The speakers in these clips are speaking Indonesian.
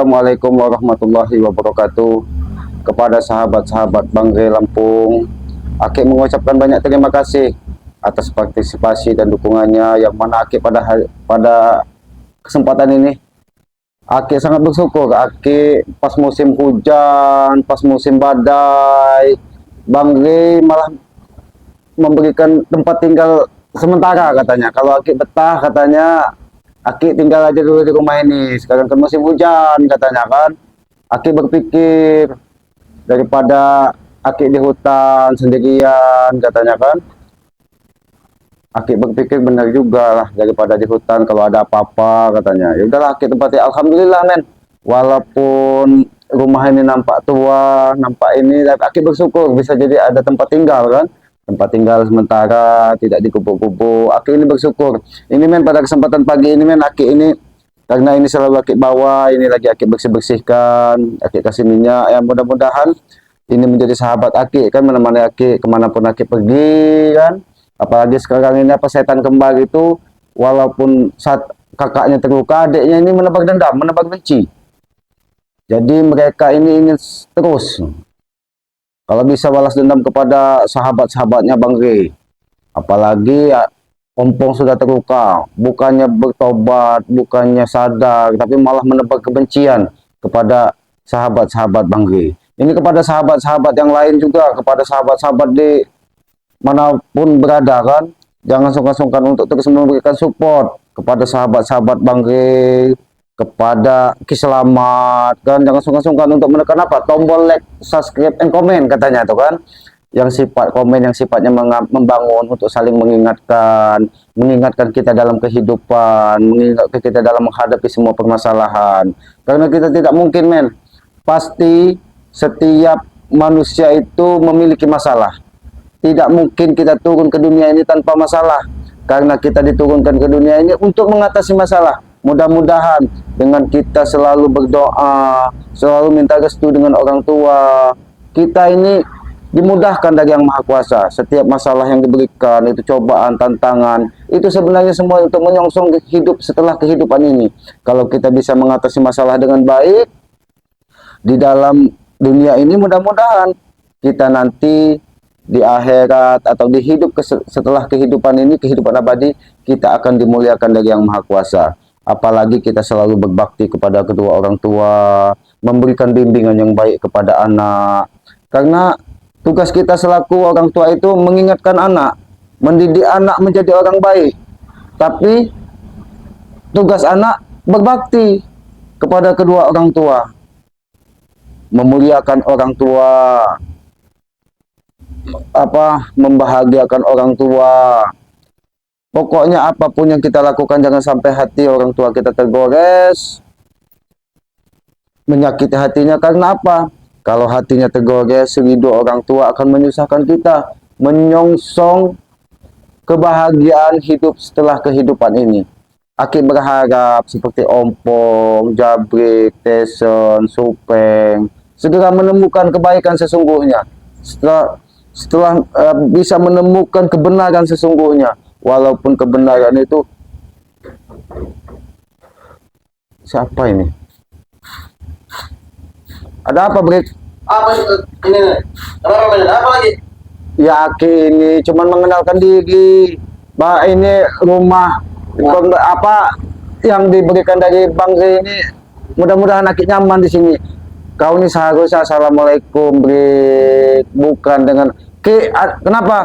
Assalamualaikum warahmatullahi wabarakatuh. Kepada sahabat-sahabat Bangre Lampung, Aki mengucapkan banyak terima kasih atas partisipasi dan dukungannya, yang mana Aki pada kesempatan ini Aki sangat bersyukur. Aki pas musim hujan, pas musim badai, Bangre malah memberikan tempat tinggal sementara katanya. Kalau Aki betah katanya, Aki tinggal aja dulu di rumah ini. Sekarang kan musim hujan katanya kan. Aki berpikir, daripada Aki di hutan sendirian katanya kan. Aki berpikir benar juga lah, daripada di hutan kalau ada apa-apa katanya. Ya udahlah Aki tempati. Alhamdulillah men. Walaupun rumah ini nampak tua, nampak ini, tapi Aki bersyukur bisa jadi ada tempat tinggal kan. Tempat tinggal sementara, tidak dikubur-kubur. Aki ini bersyukur. Ini men, pada kesempatan pagi ini men, Aki ini, karena ini selalu Aki bawa, ini lagi Aki bersih-bersihkan, Aki kasih minyak, ya mudah-mudahan ini menjadi sahabat Aki kan, menemani Aki kemanapun Aki pergi kan. Apalagi sekarang ini apa, setan kembar itu, walaupun saat kakaknya terluka, adiknya ini menebar dendam, menebar benci. Jadi mereka ini ingin terus kalau bisa balas dendam kepada sahabat-sahabatnya Bangre. Apalagi ya, Ompong sudah terluka, bukannya bertobat, bukannya sadar, tapi malah menebar kebencian kepada sahabat-sahabat Bangre. Ini kepada sahabat-sahabat yang lain juga, kepada sahabat-sahabat di manapun berada kan, jangan sungkan-sungkan untuk terus memberikan support kepada sahabat-sahabat Bangre, kepada Kiselamat kan. Jangan sungkan-sungkan untuk menekan apa, tombol like, subscribe, and comment katanya tuh kan, yang sifat komen yang sifatnya membangun, untuk saling mengingatkan kita dalam kehidupan, mengingatkan kita dalam menghadapi semua permasalahan. Karena kita tidak mungkin men, pasti setiap manusia itu memiliki masalah. Tidak mungkin kita turun ke dunia ini tanpa masalah, karena kita diturunkan ke dunia ini untuk mengatasi masalah. Mudah-mudahan dengan kita selalu berdoa, selalu minta restu dengan orang tua, kita ini dimudahkan dari Yang Maha Kuasa. Setiap masalah yang diberikan, itu cobaan, tantangan, itu sebenarnya semua untuk menyongsong hidup setelah kehidupan ini. Kalau kita bisa mengatasi masalah dengan baik di dalam dunia ini, mudah-mudahan kita nanti di akhirat atau di hidup setelah kehidupan ini, kehidupan abadi, kita akan dimuliakan dari Yang Maha Kuasa. Apalagi kita selalu berbakti kepada kedua orang tua, memberikan bimbingan yang baik kepada anak. Karena tugas kita selaku orang tua itu mengingatkan anak, mendidik anak menjadi orang baik. Tapi tugas anak berbakti kepada kedua orang tua, memuliakan orang tua, membahagiakan orang tua. Pokoknya apapun yang kita lakukan, jangan sampai hati orang tua kita tergores, menyakiti hatinya. Karena apa? Kalau hatinya tergores, ridho orang tua akan menyusahkan kita, menyongsong kebahagiaan hidup setelah kehidupan ini. Aki berharap seperti Ompong, Jabrik, Teson, Supeng segera menemukan kebaikan sesungguhnya. Setelah bisa menemukan kebenaran sesungguhnya, walaupun kebenaran itu, siapa ini? Ada apa, Brik? Apa ini? Apa lagi? Ya Aki ini cuman mengenalkan diri. Bah, ini rumah apa yang diberikan dari Bangre ini, mudah-mudahan Aki nyaman di sini. Kau ini seharusnya assalamualaikum, Brik, bukan dengan kenapa?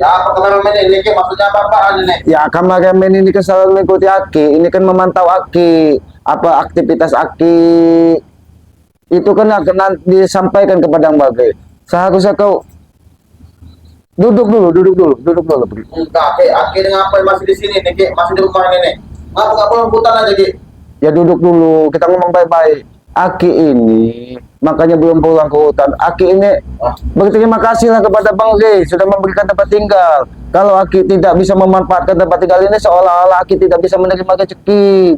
Ya, apa kameramen ini? Maksudnya apa ini? Ya, kameramen ini kan selalu mengikuti Aki. Ini kan memantau Aki, apa aktivitas Aki. Itu kan akan disampaikan kepada Bangre. Seharusnya kau duduk dulu. Enggak, Aki ngapain masih di sini nih, masih di rumah ini nih. Ngapa pulang hutan aja, Ki? Ya duduk dulu, kita ngomong baik-baik. Aki ini makanya belum pulang ke hutan. Aki ini berterima kasihlah kepada Bangre sudah memberikan tempat tinggal. Kalau Aki tidak bisa memanfaatkan tempat tinggal ini, seolah-olah Aki tidak bisa menerima rezeki.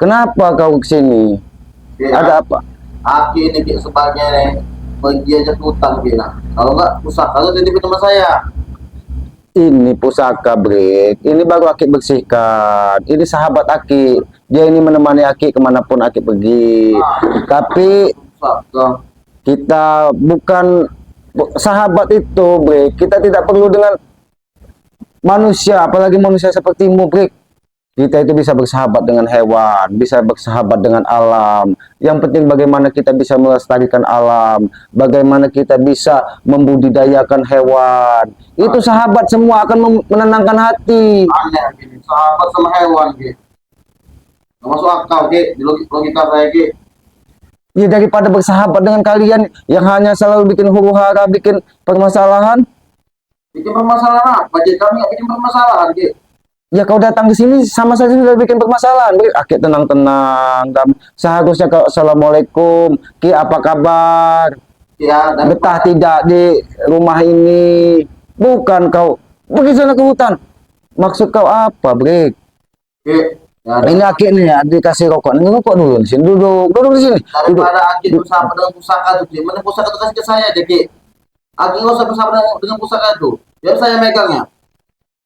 Kenapa kau kesini? Ya, Ada apa? Aki ini sebagai bagian hutan, bilang. Kalau enggak, pusaka itu titip sama saya. Ini pusaka, Brik. Ini baru Aki bersihkan. Ini sahabat Aki. Dia ini menemani Aki kemanapun Aki pergi. Tapi Pusaka. kita bukan sahabat itu, Bre. Kita tidak perlu dengan manusia, apalagi manusia sepertimu, Bre. Kita itu bisa bersahabat dengan hewan, bisa bersahabat dengan alam. Yang penting bagaimana kita bisa melestarikan alam, bagaimana kita bisa membudidayakan hewan. Itu sahabat semua akan menenangkan hati. Aneh gini, sahabat sama hewan gitu. Nggak masuk akal gitu, di logika saya gitu. Ya daripada bersahabat dengan kalian yang hanya selalu bikin huru-hara, bikin permasalahan. Bikin permasalahan apa? Jadi kami nggak bikin permasalahan gitu. Ya kau datang ke sini sama saja sudah bikin permasalahan. Aki tenang-tenang. Seharusnya kau assalamualaikum, Ki apa kabar? Ya, dan Betah tidak di rumah ini? Bukan kau pergi sana ke hutan. Maksud kau apa, Bre? gitu. Ya, Ini Aki nih ya, dikasih rokok. Ini rokok dulu di sini. Duduk di sini. Duduk. daripada Aki bersama dengan pusaka tuh, Ki. Mending pusaka itu kasih ke saya deh, Ki. Aki nggak usah bersama dengan pusaka itu. Biar saya megangnya.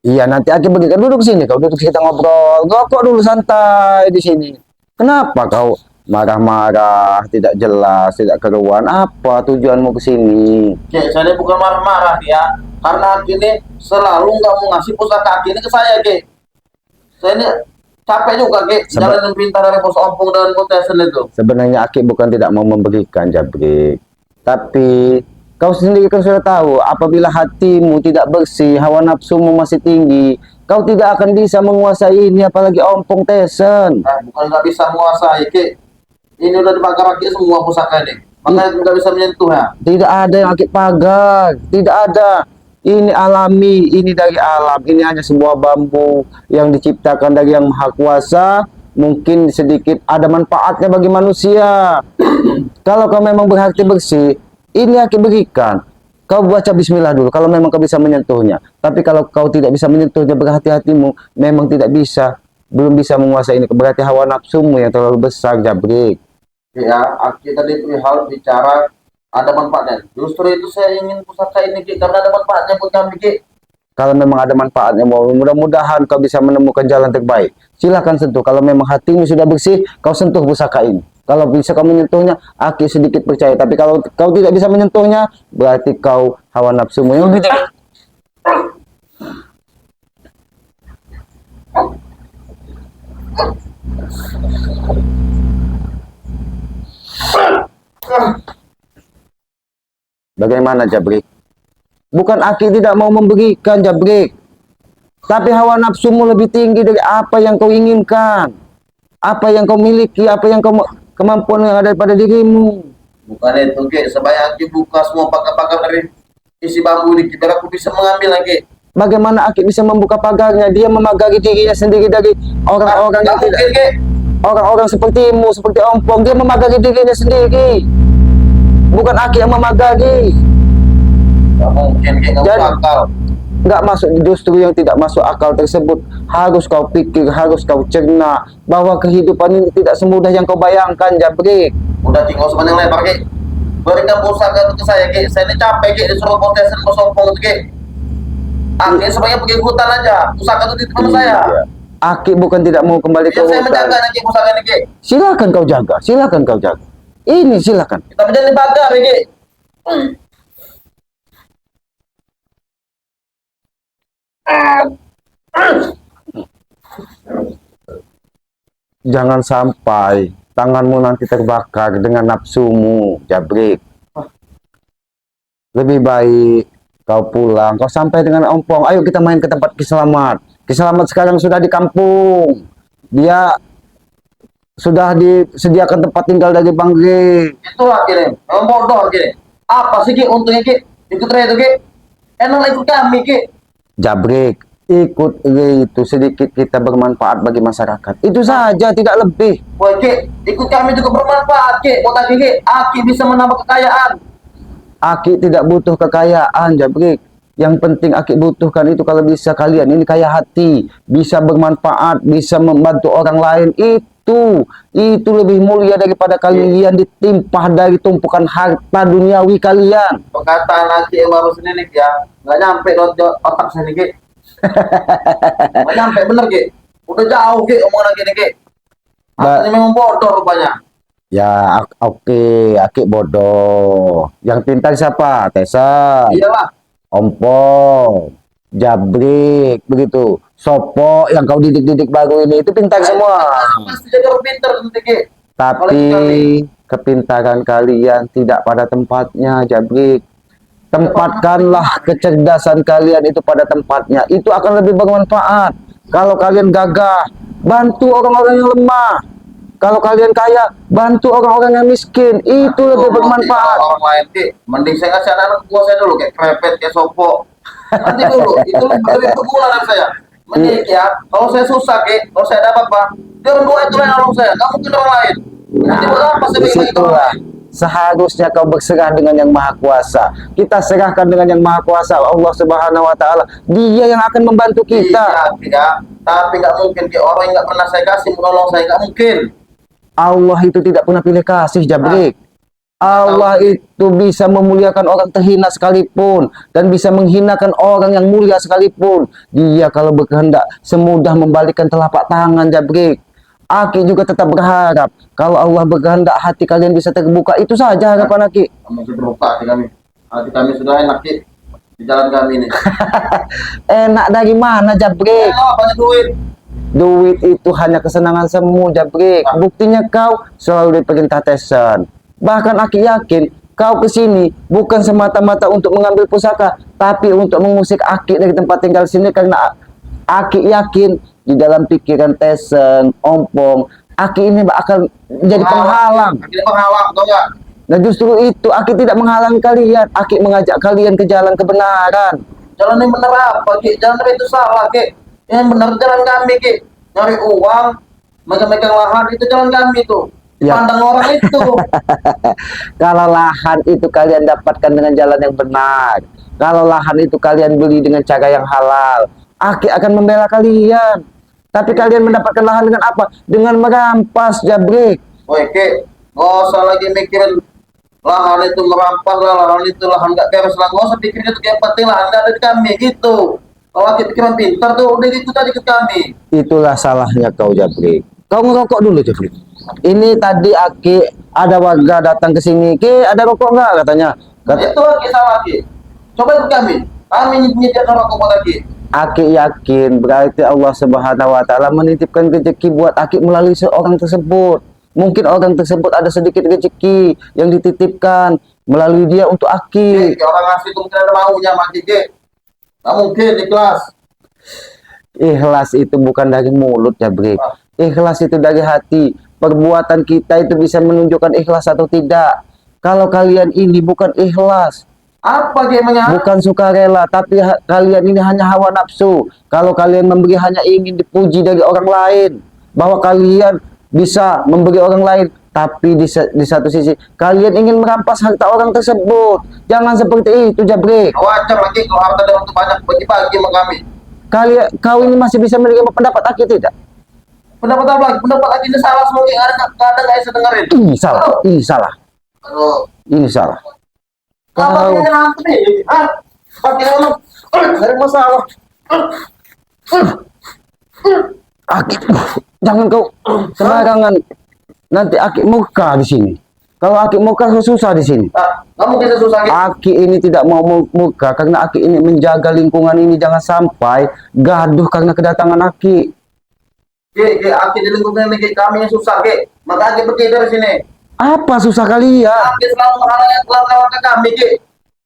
Iya, nanti Aki pergi. Kau duduk sini. Kau duduk kita ngobrol. Rokok dulu santai di sini. Kenapa kau marah-marah, tidak jelas, tidak keruan? Apa tujuanmu ke sini? Ki, saya bukan marah-marah ya. Karena Aki ini selalu nggak mau ngasih pusaka Aki ini ke saya, Ki. Saya ini capek juga, Ki. Jalanin perintah dari bos ompong dan kotesan itu. Sebenarnya Aki bukan tidak mau memberikan, Jabrik. Tapi kau sendiri kan sudah tahu, apabila hatimu tidak bersih, hawa nafsumu masih tinggi, kau tidak akan bisa menguasai ini, apalagi ompong tesen. Nah, bukan nggak bisa menguasai, Ki. Ini udah dibakar Aki semua pusaka ini. Makanya nggak bisa menyentuhnya. Tidak ada yang Aki pagar, tidak ada. Ini alami, ini dari alam. Ini hanya sebuah bambu yang diciptakan dari Yang Maha Kuasa. Mungkin sedikit ada manfaatnya bagi manusia. Kalau kau memang berhati bersih, ini Aki berikan. Kau baca bismillah dulu, kalau memang kau bisa menyentuhnya. Tapi kalau kau tidak bisa menyentuhnya, berhati-hatimu memang tidak bisa, belum bisa menguasai ini. Berarti hawa nafsumu yang terlalu besar, Jabrik. Ya, Aki tadi perihal bicara ada manfaatnya. Justru itu saya ingin pusaka ini, Ki, karena ada manfaatnya buat kami, Ki. Kalau memang ada manfaatnya, mudah-mudahan kau bisa menemukan jalan terbaik. Silahkan sentuh. Kalau memang hatimu sudah bersih, kau sentuh pusaka ini. Kalau bisa kau menyentuhnya, Aki sedikit percaya. Tapi kalau kau tidak bisa menyentuhnya, berarti kau hawa nafsumu yang gitu. Bagaimana, Jabrik? Bukan Aki tidak mau memberikan, Jabrik. Tapi hawa nafsumu lebih tinggi dari apa yang kau inginkan. Apa yang kau miliki, apa yang kau kemampuan yang ada pada dirimu. Bukan itu, Ki. Supaya Aki buka semua pagar-pagar dari isi bambu ini, Ki. Biar aku bisa mengambil lagi. Bagaimana Aki bisa membuka pagarnya? Dia memagari dirinya sendiri dari orang-orang yang Nggak tidak, mungkin, Ki. orang-orang sepertimu, seperti ompong. Dia memagari dirinya sendiri. Bukan Aki yang memagari. Nggak mungkin, Ki. Nggak Jadi- masuk akal. Nggak masuk, justru yang tidak masuk akal tersebut harus kau pikir, harus kau cerna bahwa kehidupan ini tidak semudah yang kau bayangkan, Jabrik. Udah, Ki. Nggak usah panjang lebar, Ki. Berikan pusaka itu ke saya, Ki. Saya ini capek, Ki. Disuruh kontesan bos ompong itu, Ki. Aki sebaiknya pergi ke hutan aja. Pusaka itu di tempat saya. Iya. Aki bukan tidak mau kembali ke Biar saya hutan. menjaga nih, Ki, pusaka ini, Ki. Silakan kau jaga, silakan kau jaga. Ini silakan. Tapi jangan dibakar, ya, Ki. Jangan sampai tanganmu nanti terbakar dengan nafsumu, Jabrik. Lebih baik kau pulang, kau sampai dengan ompong. Ayo kita main ke tempat Kiselamat. Kiselamat sekarang sudah di kampung. Dia sudah disediakan tempat tinggal dari Bang G. Itulah, Ki, nih. Memang bodoh, Ki. Apa sih, Ki, untungnya, Ki? Ikut Ray itu, Ki. Enak ikut kami, Ki. Jabrik, ikut itu sedikit kita bermanfaat bagi masyarakat. Itu saja, tidak lebih. Woi, Ki, ikut kami juga bermanfaat, Ki. Buat Aki, Ki. Aki bisa menambah kekayaan. Aki tidak butuh kekayaan, Jabrik. Yang penting Aki butuhkan itu kalau bisa kalian ini kaya hati, bisa bermanfaat, bisa membantu orang lain. Itu lebih mulia daripada kalian ditimpah dari tumpukan harta duniawi kalian. Perkataan Aki yang baru sini nih, Ki, ya. Nggak nyampe di otak saya nih, Ki. Nggak nyampe, bener, Ki. Udah jauh, Ki, omongan Aki nih, Ki. Ini memang bodoh rupanya. Ya, oke, Aki bodoh. Yang pintar siapa? Tesa, Iyalah. Ompong, Jabrik, begitu. Sopo yang kau didik-didik baru ini itu pintar semua. Pasti jaga pintar nanti Ki. Tapi kepintaran kalian tidak pada tempatnya, Jabrik. Tempatkanlah kecerdasan kalian itu pada tempatnya. Itu akan lebih bermanfaat. Kalau kalian gagah, bantu orang-orang yang lemah. Kalau kalian kaya, bantu orang-orang yang miskin. Itu lebih bermanfaat. Orang lain Ki, mending saya kasih anak-anak buah saya dulu kayak krepet, kayak sopo. Nanti dulu, itu lebih berguna dari saya. Mending ya, kalau saya susah Ki, kalau saya dapat Pak, dia orang dua itu yang nolong saya, kamu mungkin orang lain. Nanti buat apa saya bagi-bagi ke orang Disitulah lain? seharusnya kau berserah dengan yang maha kuasa. Kita serahkan dengan yang maha kuasa, Allah Subhanahu wa taala. Dia yang akan membantu kita. Iya, tapi nggak mungkin Ki, orang yang nggak pernah saya kasih menolong saya, nggak mungkin. Allah itu tidak pernah pilih kasih, Jabrik. Allah itu bisa memuliakan orang terhina sekalipun dan bisa menghinakan orang yang mulia sekalipun. Dia kalau berkehendak semudah membalikkan telapak tangan, Jabrik. Aki juga tetap berharap kalau Allah berkehendak hati kalian bisa terbuka. Itu saja harapan Aki. Kamu sudah terbuka hati kami. Hati kami sudah enak Ki, di jalan kami ini. Enak dari mana, Jabrik? Banyak duit. Duit itu hanya kesenangan semu, Jabrik. Buktinya kau selalu diperintah Tesan. Bahkan Aki yakin kau kesini bukan semata-mata untuk mengambil pusaka, tapi untuk mengusik Aki dari tempat tinggal sini karena Aki yakin di dalam pikiran Tesan, Ompong, Aki ini akan jadi penghalang. Aki penghalang, tau nggak? Nah justru itu Aki tidak menghalang kalian. Aki mengajak kalian ke jalan kebenaran. Jalan yang benar apa Ki? Jalan itu salah Ki. Yang benar jalan kami Ki. Nyari uang, megang-megang lahan itu jalan kami tuh. Ya. Pandang orang itu. Kalau lahan itu kalian dapatkan dengan jalan yang benar. Kalau lahan itu kalian beli dengan cara yang halal, Aki akan membela kalian. Tapi kalian mendapatkan lahan dengan apa? Dengan merampas, Jabrik. Woi Ki, nggak usah lagi mikirin lahan itu merampas lah, lahan itu lahan nggak beres lah. Nggak usah pikirin itu, yang penting lahan nggak ada di kami gitu. Kalau Aki pikiran pintar tuh udah gitu tadi ke kami. Itulah salahnya kau, Jabrik. Kau ngerokok dulu, Jabrik. Ini tadi Aki ada warga datang ke sini. Ki, ada rokok nggak katanya? Itu Aki salah Ki. Coba ikut kami. Kami menyediakan rokok buat Aki. Aki yakin berarti Allah Subhanahu wa taala menitipkan rezeki buat Aki melalui seorang tersebut. Mungkin orang tersebut ada sedikit rezeki yang dititipkan melalui dia untuk Aki. Orang ngasih itu mungkin ada maunya sama Aki Ki. Nggak mungkin ikhlas. Ikhlas itu bukan dari mulut, Jabrik. Ikhlas itu dari hati. Perbuatan kita itu bisa menunjukkan ikhlas atau tidak. Kalau kalian ini bukan ikhlas, Apa Ki emangnya? bukan sukarela, tapi kalian ini hanya hawa nafsu. Kalau kalian memberi hanya ingin dipuji dari orang lain, bahwa kalian bisa memberi orang lain, tapi di satu sisi kalian ingin merampas harta orang tersebut. Jangan seperti itu, Jabrik. Wajar lagi kalau harta dia untuk banyak bagi-bagi sama kami. Kau ini masih bisa menerima pendapat Aki tidak? Pendapat apa lagi? Pendapat Aki ini salah semua Ki. Ada nggak bisa dengerin? Ini salah, ini salah, Aduh. ini salah. Apa Kau ini nanti nih? Ah, Aki lu dari masalah. Aki, jangan kau sembarangan. Nanti Aki muka di sini. Kalau Aki muka susah di sini. Nggak mungkin susah Ki. Aki ini tidak mau muka karena Aki ini menjaga lingkungan ini jangan sampai gaduh karena kedatangan Aki. Ki, Aki di lingkungan ini Ki, kami yang susah Ki. Maka Aki pergi dari sini. Apa susah kalian? Aki selalu menghalangi langkah kami Ki.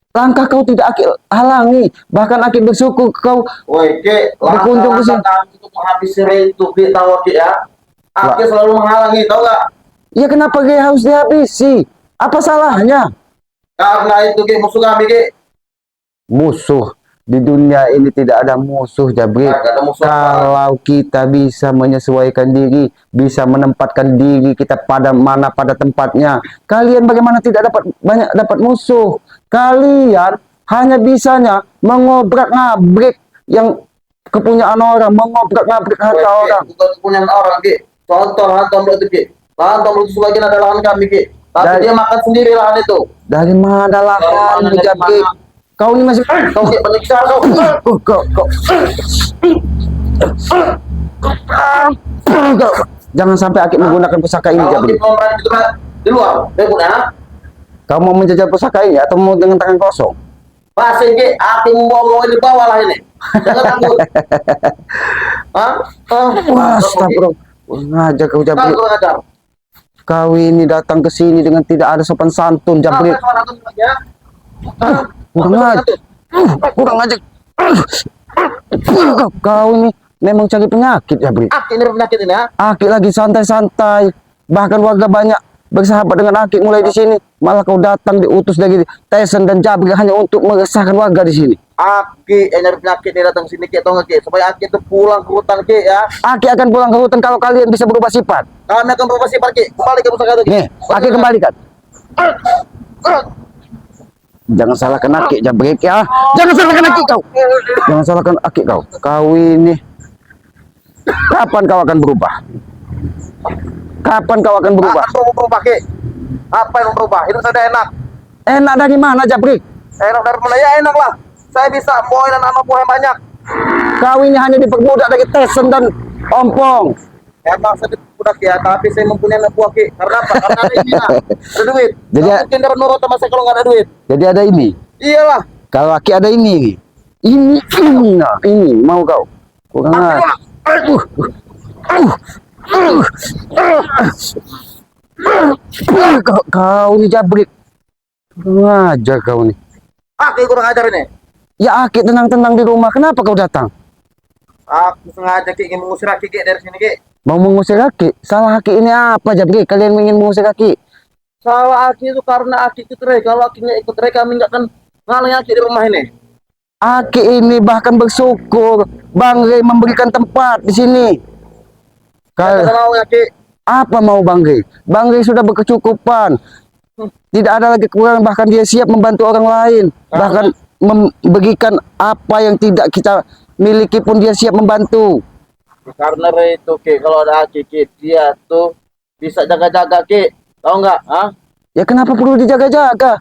Langkah kau tidak Aki halangi. Bahkan Aki bersyukur kau Woi Ki, berkunjung ke sini. kami untuk menghabisi itu Ki, tahu Ki ya. Aki selalu menghalangi, tahu nggak? Ya kenapa dia harus dihabisi? Apa salahnya? Karena itu Ki, musuh kami Ki. Musuh. Di dunia ini tidak ada musuh, Jabrik. Nggak ada musuh. Kalau kita bisa menyesuaikan diri, bisa menempatkan diri kita pada tempatnya. Kalian bagaimana tidak dapat musuh? Kalian hanya bisanya mengobrak-ngabrik yang kepunyaan orang, mengobrak-ngabrik harta orang. Bukan kepunyaan orang Ki. Contoh lahan tombol itu Ki. Lahan tombol itu sebagian ada lahan kami Ki. Tapi dia makan sendiri lahan itu. Dari mana lahan, Dari Jabrik? mana? Kau ini masih Kau Ki penyiksa kau. kau Jangan sampai Aki menggunakan pusaka ini, Kalau Jabri. kita berani itu di luar, bebas ya. Kamu mau menjajal pusaka ini atau mau dengan tangan kosong? Pasien ke, aku mau di bawah lah ini. Jangan takut. Hah? Wah, astagfirullah. Ngajak kau, Jabri. Kurang ajar. Kau ini datang ke sini dengan tidak ada sopan santun, Jabri. Suara aku ya. Kurang ajar. Kurang ajar. Kau ini memang cari penyakit, Jabri. Aki ini penyakit ini ya. Aki lagi santai-santai. Bahkan warga banyak bersahabat dengan Aki mulai di sini. Malah kau datang diutus dari Tyson dan Jabri hanya untuk meresahkan warga di sini. Aki ini penyakit ini datang sini ke, tahu nggak, Ki? Supaya Aki itu pulang ke hutan, Ki, ya. Aki akan pulang ke hutan kalau kalian bisa berubah sifat. Kami akan berubah sifat, Ki. Kembali ke pusaka itu, Ki. Nih, Aki kembalikan. Jangan salahkan Aki, Jabri, ya. Jangan salahkan Aki kau. Jangan salahkan Aki kau. Kau ini. Kapan kau akan berubah? Kapan kau akan berubah? Akan berubah, Ki. Apa yang berubah? Hidup saya udah enak. Enak dari mana, Jabri? Enak dari mana? Ya enak lah. Saya bisa bawa dan anak buah yang banyak. Kau ini hanya diperbudak dari Tyson dan Ompong. Emang saya budak ya, tapi saya mempunyai anak buah, Ki. Karena apa? Karena ada ini lah. Ada duit. Jadi- Nggak mungkin dapat nurut sama saya kalau nggak ada duit. Jadi ada ini. Iyalah. Kalau Aki ada ini. Nah, ini mau kau. Kurang ajar. Kau ini Jabri. Kurang ajar kau nih. Aki kurang ajar ini. Ya Aki tenang-tenang di rumah. Kenapa kau datang? Aku sengaja, Ki, ingin mengusir Aki, Ki, dari sini, Ki. Mau mengusir Aki? Salah Aki ini apa, Jabri? Kalian ingin mengusir Aki? Salah Aki itu karena Aki ikut Ray. Kalau Akinya ikut Ray, kami nggak akan ngalang Aki di rumah ini. Aki ini bahkan bersyukur Bang Rey memberikan tempat di sini. Saya Kalau mau, Aki. apa mau Bang Rey? Bang Rey sudah berkecukupan. Tidak ada lagi kekurangan, bahkan dia siap membantu orang lain. Bahkan memberikan apa yang tidak kita miliki pun dia siap membantu. Karena Ray itu, Ki, kalau ada Aki, Ki, dia tuh bisa jaga-jaga, Ki. Tahu nggak? Hah? Ya kenapa perlu dijaga-jaga?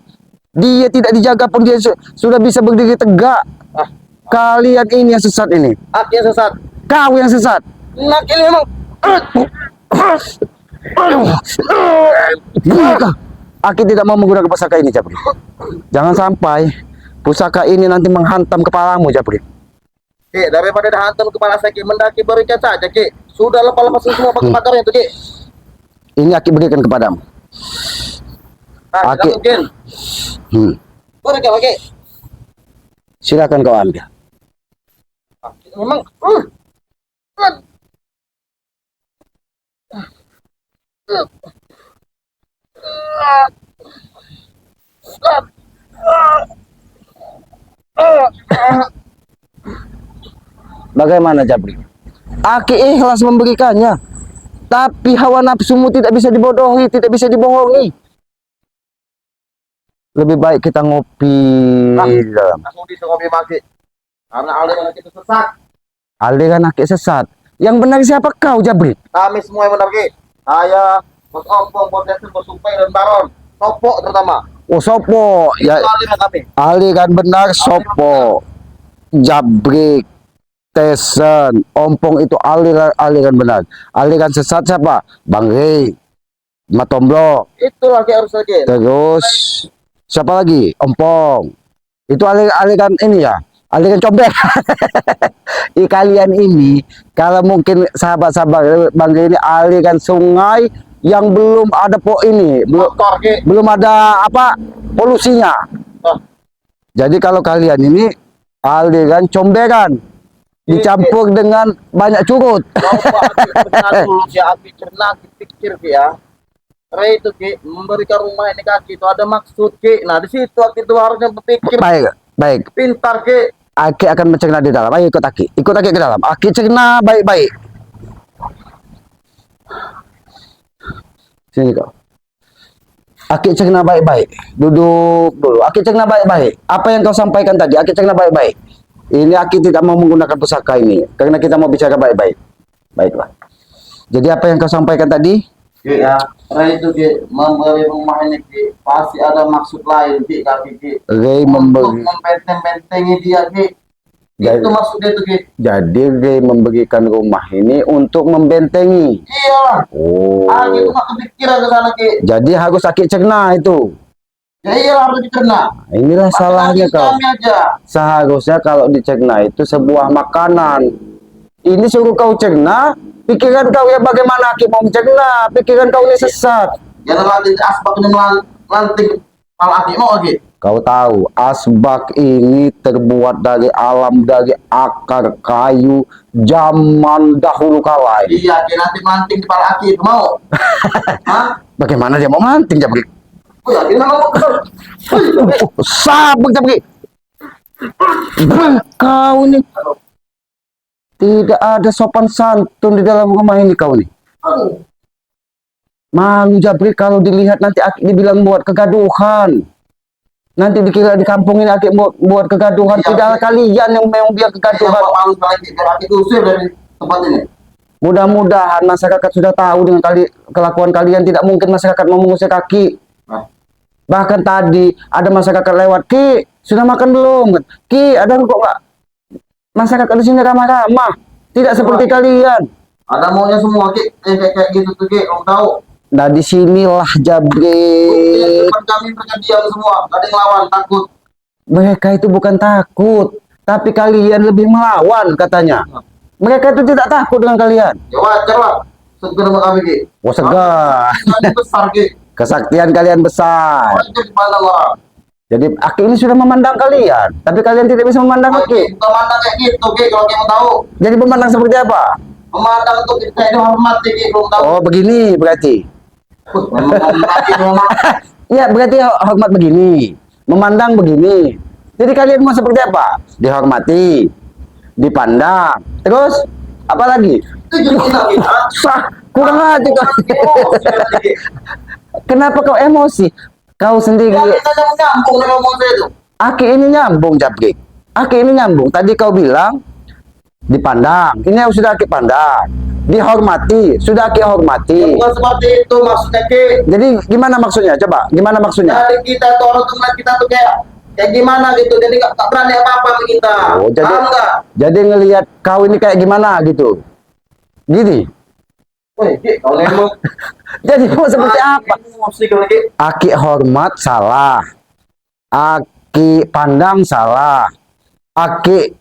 Dia tidak dijaga pun dia sudah bisa berdiri tegak. Ah, Kalian ini yang sesat ini. Aki yang sesat. Kau yang sesat. Nak ini memang. Aki tidak mau menggunakan pusaka ini, Jabri. Jangan sampai pusaka ini nanti menghantam kepalamu, Jabri. Ki, daripada dihantam kepala saya, Ki, mendaki berikan saja, Ki. Sudah lepas-lepasin semua pakai-pakarnya itu, Ki. Ini Aki berikan kepadamu. Nah, Aki. tidak mungkin. Berikan, Ki. Silakan kau ambil. Aki memang. Bagaimana, Jabri? Aki ikhlas memberikannya. Tapi hawa nafsumu tidak bisa dibodohi, tidak bisa dibohongi. Lebih baik kita ngopi di dalam. Langsung disuruh maki. Karena aliran kita sesat. Aliran Aki sesat. Yang benar siapa kau, Jabri? Kami semua yang benar, Ki. Saya, Bos Ompong, Bos Desen, Bos Supai, dan Baron. Topok terutama. Oh, Sopo. Itu Ya, aliran kami. aliran benar Sopo. Jabrik, Tyson, Ompong itu aliran benar. Aliran sesat siapa? Bang Rey, Matomblo. Itulah, Ki, harus lagi. Terus siapa lagi? Ompong. Itu aliran ini ya. Aliran combek. Kalian ini kalau mungkin sahabat-sahabat Bang Rey ini aliran sungai yang belum ada ini, Motor, Ki. belum ada apa polusinya. Oh, Jadi kalau kalian ini aliran comberan dicampur dengan banyak curut. coba Aki pernah dulu, si Aki cerna, Ki, pikir, Ki, ya. Ray itu, Ki, memberikan rumah ini ke Aki itu ada maksud, Ki. Nah, di situ Aki itu harusnya berpikir Baik, baik. pintar, Ki. Aki akan mencerna di dalam. Ayo ikut Aki. Ikut Aki ke dalam. Aki cerna baik-baik. Sini kau. Aki cerna baik-baik. Duduk dulu. Aki cerna baik-baik. Apa yang kau sampaikan tadi? Aki cerna baik-baik. Ini Aki tidak mau menggunakan pusaka ini. Karena kita mau bicara baik-baik. Baiklah. Jadi apa yang kau sampaikan tadi? Ki, ya. Ray itu, Ki, memberi rumah ini, Ki, pasti ada maksud lain, Ki, kaki, Ki. Rey Untuk memberi. membenteng-bentengi dia, Ki. Jadi- Itu maksudnya itu, Ki. Jadi dia memberikan rumah ini untuk membentengi. Iyalah. Oh. Gitu nggak kepikiran ke sana, Ki. Jadi harus Aki cerna itu. Ya iyalah harus dicerna. Inilah salahnya Pakai kau. kami aja. Seharusnya kalau dicerna itu sebuah makanan. Ini suruh kau cerna, pikiran kau ya bagaimana Aki mau mencerna? Pikiran kau ini sesat. Jangan lanting asbak ini lanting malah Aki mau lagi. Kau tahu, asbak ini terbuat dari alam, dari akar kayu zaman dahulu kala. Iya, Ki, nanti lanting kepala Aki itu mau. Hah? Bagaimana dia mau manting, Jabri? Oh ya, ini mau betul. Sabuk, Jabri. Kau ini tidak ada sopan santun di dalam rumah ini kau nih. Aduh. Malu Jabri kalau dilihat nanti Aki dibilang buat kegaduhan. Nanti dikira di kampung ini Aki buat kegaduhan. Iya, Tidak kalian yang memang biar Yang kegaduhan. malu sekali, Ki, biar Aki diusir dari tempat ini. Mudah-mudahan masyarakat sudah tahu dengan kelakuan kalian. Tidak mungkin masyarakat mau mengusir Aki. Nah, Bahkan tadi ada masyarakat lewat, Ki, sudah makan belum? Ki, ada kok nggak? Masyarakat di sini ramah-ramah. Tidak seperti kalian. ada maunya semua, Ki. Kayak gitu tuh, Ki. Kamu tahu. Nah disinilah Jabri. Depan kami mereka diam semua. Gak ada yang lawan, takut. Mereka itu bukan takut, tapi kalian lebih melawan katanya. Mereka itu tidak takut dengan kalian. Ya wajar lah. Seger sama kami, Ki. Wah segar. Kami besar, Ki. Kesaktian kalian besar. Wajar dipandang orang. Jadi Aki ini sudah memandang kalian, tapi kalian tidak bisa memandang Aki. Bukan mandang kayak gitu, Ki. Kalau kamu tahu. Jadi memandang seperti apa? Memandang untuk kita itu hormat, Ki. Belum tahu. Oh begini berarti. Memang hormati memang. Ya berarti hormat begini, memandang begini. Jadi kalian mau seperti apa? Dihormati, dipandang, terus apa lagi? Itu kita, Ki. Sah, kurang aja kau. Kenapa kau emosi? Kau sendiri. Ya, kita yang nyambung dengan ngomong saya itu. Aki ini nyambung, Jabrik. Aki ini nyambung. Tadi kau bilang dipandang. Ini sudah Aki pandang. Dihormati, sudah Aki hormati. Bukan seperti itu maksudnya, Ki. Jadi gimana maksudnya? Coba, gimana maksudnya? Jadi kita tuh orang tuh ngeliat kita tuh kayak gimana gitu. Jadi gak berani apa-apa sama kita. Oh, jadi Paham nggak? jadi ngelihat kau ini kayak gimana gitu. Gini. Wih, Ki, kalau emang Jadi mau seperti apa? emosi kalau, Ki. Aki hormat salah. Aki pandang salah. Aki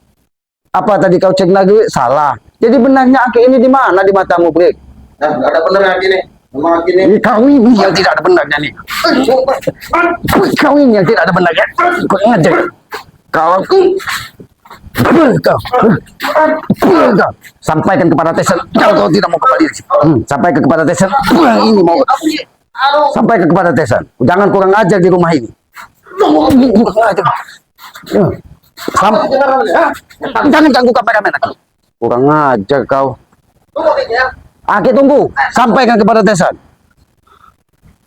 apa tadi kau cek lagi salah. Jadi benarnya Aki ini di mana di matamu, Brik? Nah, gak ada bener Ki nih. Memang Ki nih. Ini kau ini yang tidak ada benarnya nih. Kau ini yang tidak ada benarnya. Kau ingat jadi. Kalau kau sampaikan kepada Tyson kalau kau tidak mau kembali di sini. Sampaikan kepada Tyson ini mau Aduh. sampaikan kepada Tyson. Jangan kurang ajar di rumah ini. Kurang ajar. Jangan ganggu kameramen aku. Kurang ajar kau. Tunggu, Ki, ya. Aki tunggu. Sampaikan kepada Tyson.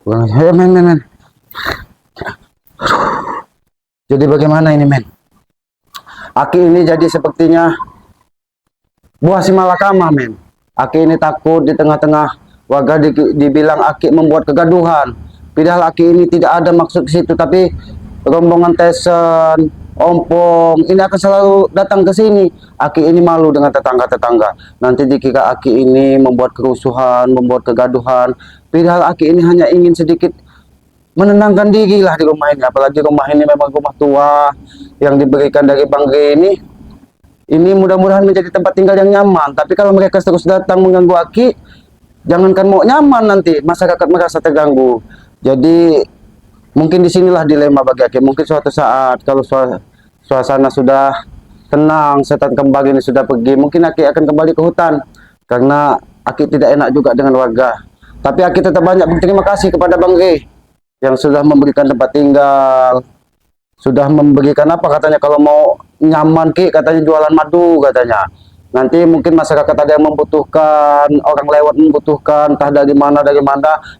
Kurang ajar. Men. Jadi bagaimana ini, men? Aki ini jadi sepertinya buah si malakama, men. Aki ini takut di tengah-tengah warga dibilang Aki membuat kegaduhan. Padahal Aki ini tidak ada maksud ke situ, tapi rombongan Tyson, Ompong ini akan selalu datang ke sini. Aki ini malu dengan tetangga-tetangga. Nanti dikira Aki ini membuat kerusuhan, membuat kegaduhan. Padahal Aki ini hanya ingin sedikit menenangkan diri lah di rumah ini. Apalagi rumah ini memang rumah tua yang diberikan dari Bang Re ini. Ini mudah-mudahan menjadi tempat tinggal yang nyaman. Tapi kalau mereka terus datang mengganggu Aki, jangankan mau nyaman nanti masyarakat merasa terganggu. Jadi mungkin disinilah dilema bagi Aki. Mungkin suatu saat kalau suasana sudah tenang, setan kembar ini sudah pergi, mungkin Aki akan kembali ke hutan. Karena Aki tidak enak juga dengan warga. Tapi Aki tetap banyak berterima kasih kepada Bang Re yang sudah memberikan tempat tinggal, sudah memberikan apa katanya, kalau mau nyaman Ki katanya jualan madu katanya. Nanti mungkin masyarakat ada yang membutuhkan, orang lewat membutuhkan, entah dari mana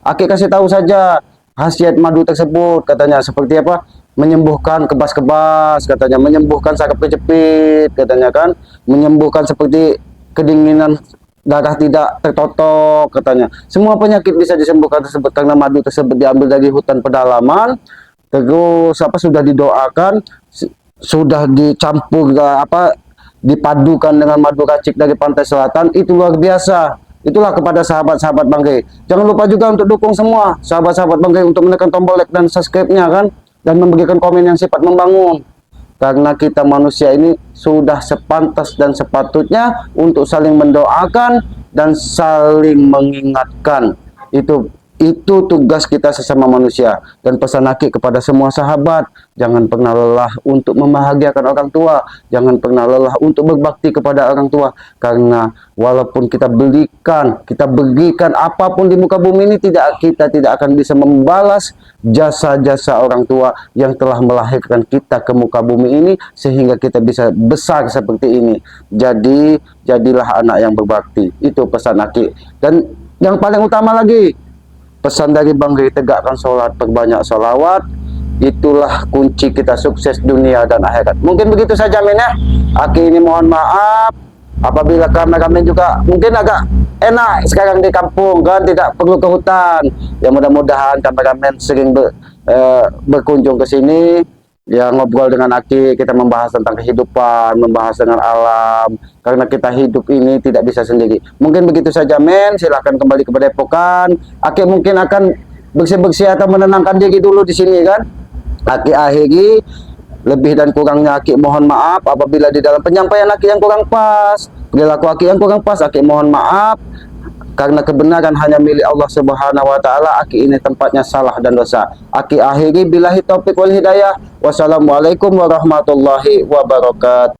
Aki kasih tahu saja khasiat madu tersebut katanya, seperti apa, menyembuhkan kebas-kebas katanya, menyembuhkan saraf kejepit katanya kan, menyembuhkan seperti kedinginan, darah tidak tertotok katanya. Semua penyakit bisa disembuhkan tersebut karena madu tersebut diambil dari hutan pedalaman. Terus apa, sudah didoakan, sudah dicampur apa dipadukan dengan madu racik dari pantai selatan, itu luar biasa. Itulah kepada sahabat-sahabat Bang Rey. Jangan lupa juga untuk dukung semua sahabat-sahabat Bang Rey untuk menekan tombol like dan subscribe-nya kan, dan memberikan komen yang sifat membangun. Karena kita manusia ini sudah sepantas dan sepatutnya untuk saling mendoakan dan saling mengingatkan. Itu tugas kita sesama manusia. Dan pesan Aki kepada semua sahabat, jangan pernah lelah untuk membahagiakan orang tua, jangan pernah lelah untuk berbakti kepada orang tua. Karena walaupun kita berikan apapun di muka bumi ini, kita tidak akan bisa membalas jasa-jasa orang tua yang telah melahirkan kita ke muka bumi ini sehingga kita bisa besar seperti ini. Jadi jadilah anak yang berbakti. Itu pesan Aki. Dan yang paling utama lagi, pesan dari Bang Rey, tegakkan sholat, perbanyak sholawat. Itulah kunci kita sukses dunia dan akhirat. Mungkin begitu saja men ya. Aki ini mohon maaf apabila kameramen juga mungkin agak enak sekarang di kampung kan, tidak perlu ke hutan. Ya mudah-mudahan kameramen sering berkunjung ke sini, ya ngobrol dengan Aki, kita membahas tentang kehidupan, membahas dengan alam, karena kita hidup ini tidak bisa sendiri. Mungkin begitu saja men, silahkan kembali ke Padepokan. Aki mungkin akan bersih-bersih atau menenangkan diri dulu di sini kan. Aki akhiri, lebih dan kurangnya Aki mohon maaf apabila di dalam penyampaian Aki yang kurang pas, perilaku Aki yang kurang pas, Aki mohon maaf. Karena kebenaran hanya milik Allah Subhanahu wa taala. Aki ini tempatnya salah dan dosa. Aki akhiri, billahi taufik wal hidayah. Wassalamualaikum warahmatullahi wabarakatuh.